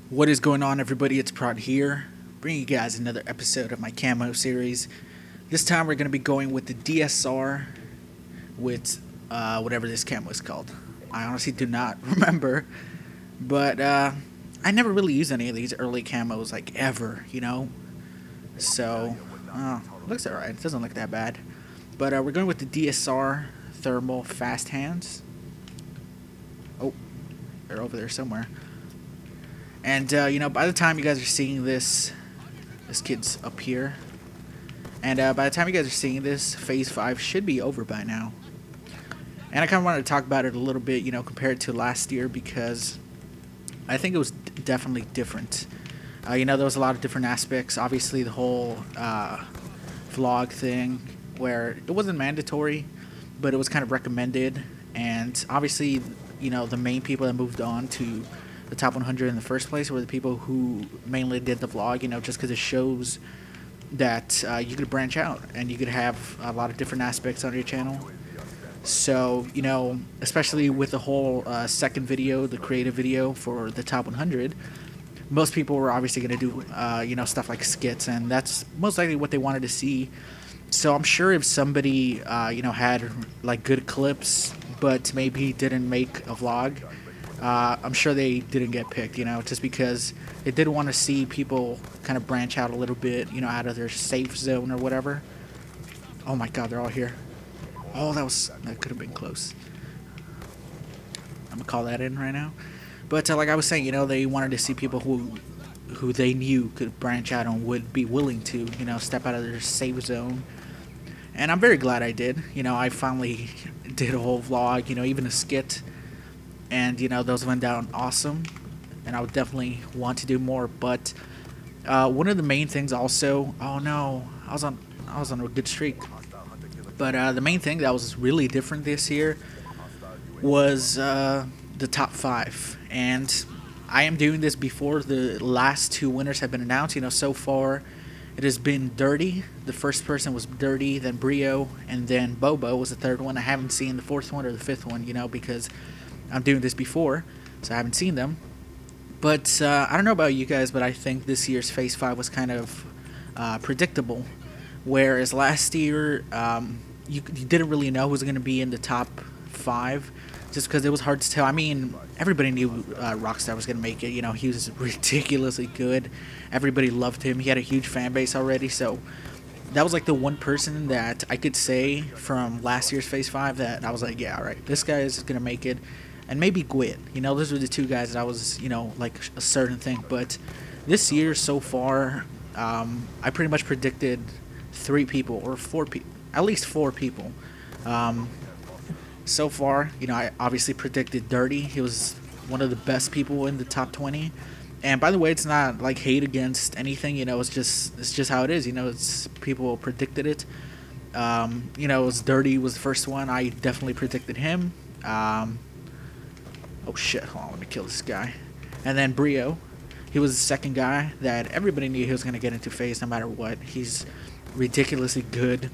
What is going on, everybody? It's Prod here, bringing you guys another episode of my Camo series. This time we're going to be going with the DSR with whatever this camo is called. I honestly do not remember, but I never really used any of these early camos, like, ever, you know? So, looks alright. It doesn't look that bad. But we're going with the DSR Thermal Fast Hands. Oh, they're over there somewhere. And, you know, by the time you guys are seeing this kid's up here. And by the time you guys are seeing this, Phase 5 should be over by now. And I kind of wanted to talk about it a little bit, you know, compared to last year, because I think it was definitely different. You know, there was a lot of different aspects. Obviously, the whole vlog thing, where it wasn't mandatory, but it was kind of recommended. And obviously, you know, the main people that moved on to the top 100 in the first place were the people who mainly did the vlog, you know, just because it shows that you could branch out and you could have a lot of different aspects on your channel. So, you know, especially with the whole second video, the creative video for the top 100, most people were obviously going to do, you know, stuff like skits, and that's most likely what they wanted to see. So I'm sure if somebody, you know, had like good clips, but maybe didn't make a vlog, I'm sure they didn't get picked, you know, just because they did want to see people kind of branch out a little bit, you know, out of their safe zone or whatever. Oh my god, they're all here. Oh, that could have been close. I'm gonna call that in right now. But like I was saying, you know, they wanted to see people who they knew could branch out and would be willing to, you know, step out of their safe zone. And I'm very glad I did. You know, I finally did a whole vlog, you know, even a skit. And, you know, those went down awesome, and I would definitely want to do more. But one of the main things also, oh no, I was on a good streak. But the main thing that was really different this year was the top 5. And I am doing this before the last 2 winners have been announced. You know, so far it has been Dirty. The first person was Dirty, then Brio, and then Bobo was the third one. I haven't seen the 4th one or the 5th one, you know, because I'm doing this before, so I haven't seen them. But I don't know about you guys, but I think this year's Phase 5 was kind of predictable. Whereas last year, you didn't really know who was going to be in the top 5, just because it was hard to tell. I mean, everybody knew Rockstar was going to make it. You know, he was ridiculously good. Everybody loved him. He had a huge fan base already, so that was like the one person that I could say from last year's Phase 5 that I was like, yeah, all right, this guy is going to make it. And maybe Gwit. You know, those were the 2 guys that I was, you know, like a certain thing. But this year so far, I pretty much predicted 3 people or 4 people, at least 4 people. So far, you know, I obviously predicted Dirty. He was one of the best people in the top 20. And by the way, it's not like hate against anything. You know, it's just how it is. You know, it's people predicted it. You know, it was Dirty was the first one. I definitely predicted him. Oh shit, hold on, let me kill this guy. And then Brio, he was the second guy that everybody knew he was going to get into Phase no matter what. He's ridiculously good.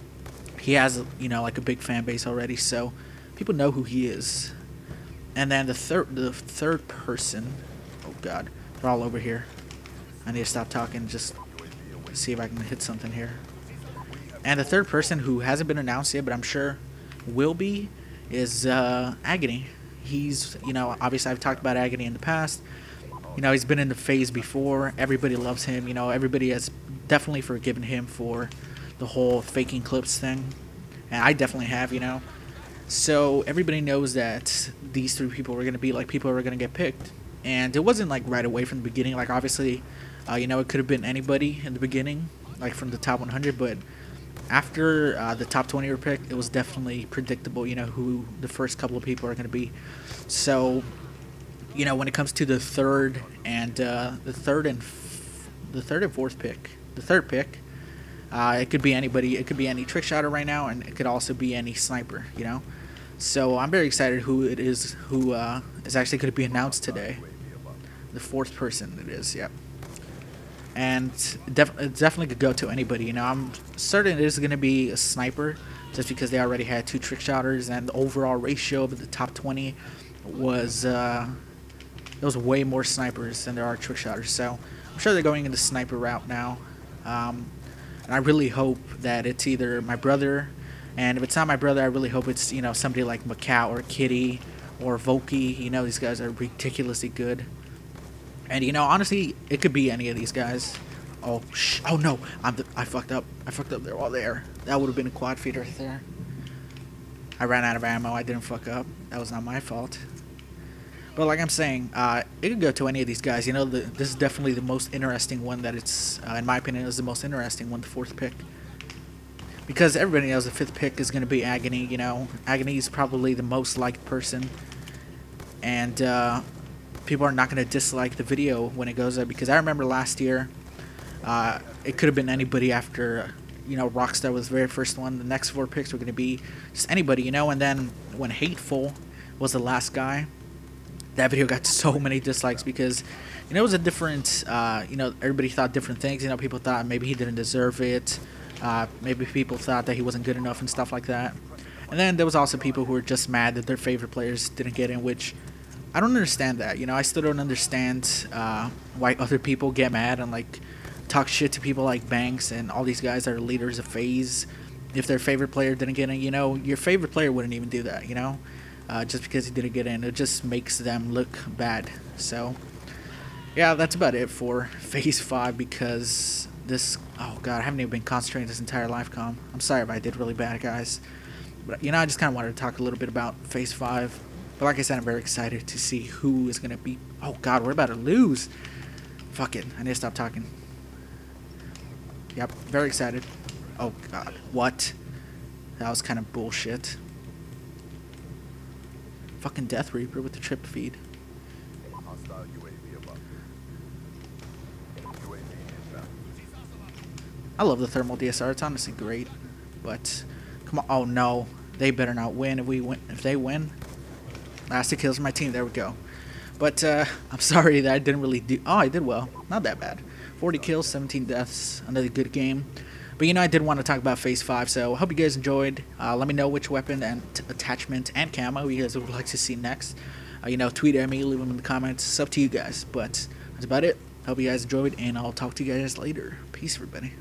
He has, you know, like a big fan base already, so people know who he is. And then the third person, oh god, they're all over here. I need to stop talking, just see if I can hit something here. And the third person, who hasn't been announced yet, but I'm sure will be, is Agony. He's, you know, obviously I've talked about Agony in the past. You know, he's been in the Phase before. Everybody loves him. You know, everybody has definitely forgiven him for the whole faking clips thing. And I definitely have, you know. So everybody knows that these 3 people were going to be like people who were going to get picked. And it wasn't like right away from the beginning. Like obviously, you know, it could have been anybody in the beginning, like from the top 100. But after the top 20 were picked, it was definitely predictable, you know, who the first couple of people are going to be. So, you know, when it comes to the third and fourth pick, the third pick, it could be anybody. It could be any trick shotter right now, and it could also be any sniper, you know. So I'm very excited who it is who is actually going to be announced today. The 4th person it is, yep. And it definitely could go to anybody, you know. I'm certain it is going to be a sniper, just because they already had 2 trick shotters, and the overall ratio of the top 20 was there was way more snipers than there are trick shotters. So I'm sure they're going into sniper route now. And I really hope that it's either my brother, and if it's not my brother, I really hope it's, you know, somebody like Macau or Kitty or Volky. You know, these guys are ridiculously good. And, you know, honestly, it could be any of these guys. Oh, oh no, I fucked up. I fucked up there while there. That would have been a quad feed right there. I ran out of ammo. I didn't fuck up. That was not my fault. But like I'm saying, it could go to any of these guys. You know, this is definitely the most interesting one that it's, in my opinion, is the most interesting one, the 4th pick. Because everybody knows the 5th pick is going to be Agony, you know. Agony is probably the most liked person. And people are not going to dislike the video when it goes up. Because I remember last year, it could have been anybody after, you know, Rockstar was the very first one. The next 4 picks were going to be just anybody, you know. And then when Hateful was the last guy, that video got so many dislikes because, you know, it was a different, you know, everybody thought different things. You know, people thought maybe he didn't deserve it. Maybe people thought that he wasn't good enough and stuff like that. And then there was also people who were just mad that their favorite players didn't get in, which I don't understand that. You know, I still don't understand why other people get mad and, like, talk shit to people like Banks and all these guys that are leaders of FaZe if their favorite player didn't get in. You know, your favorite player wouldn't even do that, you know? Just because he didn't get in. It just makes them look bad. So, yeah, that's about it for FAZE5 because this... Oh, God, I haven't even been concentrating this entire live com. I'm sorry if I did really bad, guys. But, you know, I just kind of wanted to talk a little bit about FAZE5. But like I said, I'm very excited to see who is going to be... Oh, God, we're about to lose. Fuck it. I need to stop talking. Yep, very excited. Oh, God. What? That was kind of bullshit. Fucking Death Reaper with the trip feed. I love the thermal DSR. It's honestly great. But come on. Oh no, they better not win. If they win, last 2 kills for my team. There we go. But I'm sorry that I didn't really do. Oh, I did well. Not that bad. 40 kills, 17 deaths. Another good game. But, you know, I did want to talk about FAZE5, so I hope you guys enjoyed. Let me know which weapon and attachment and camo you guys would like to see next. You know, tweet at me, leave them in the comments. It's up to you guys. But that's about it. Hope you guys enjoyed, and I'll talk to you guys later. Peace, everybody.